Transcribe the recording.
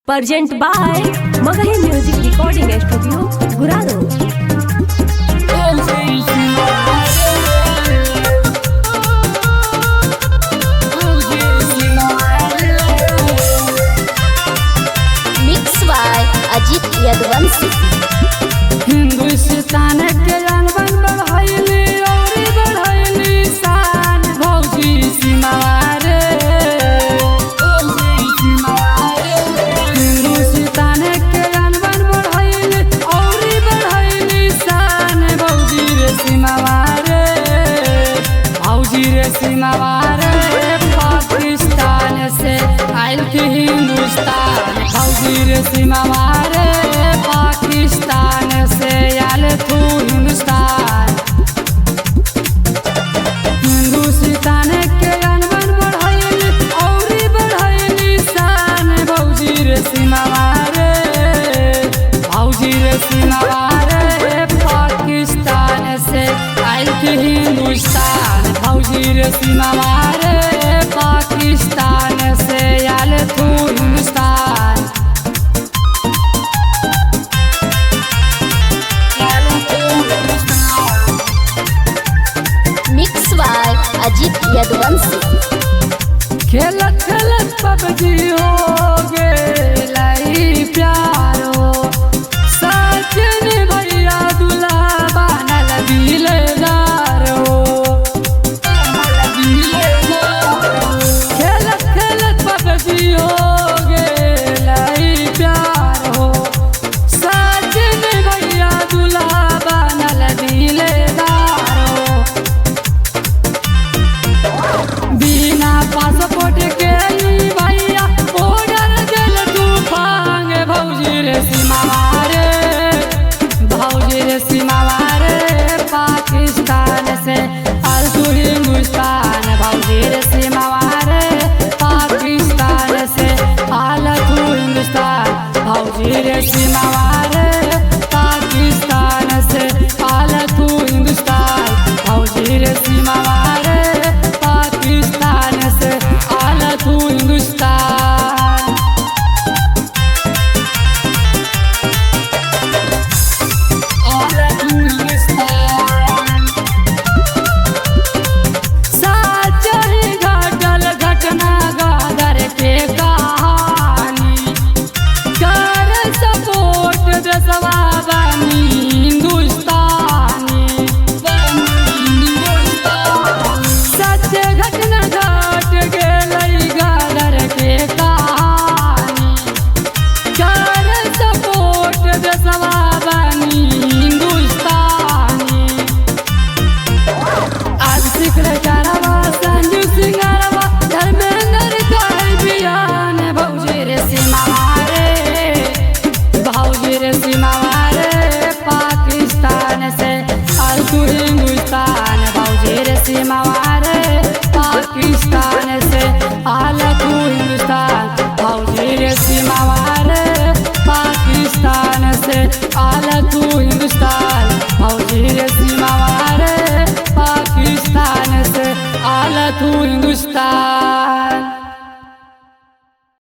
Present by Magahi Music Recording Studio, Gurado. Mixed by Ajit Yadvansi. Hindustan के जानवन बढ़ाइली और बढ़ाइली शान भौजी सीमारे हिंदुस्तान के जानवन बढ़ाइली और बढ़ाइली शान भौजी रे सीमारे पाकिस्तान से आयल थी हिंदुस्तान भौजी रे सीमारे पाकिस्तान से आयल तू हिंदुस्तान हिंदुस्तान के अनबन बढ़ाइली और बढ़ाइली शान भौजी रे सीमारे पाकिस्तान से आयल थी हिंदुस्तान भौजी रे सीमारे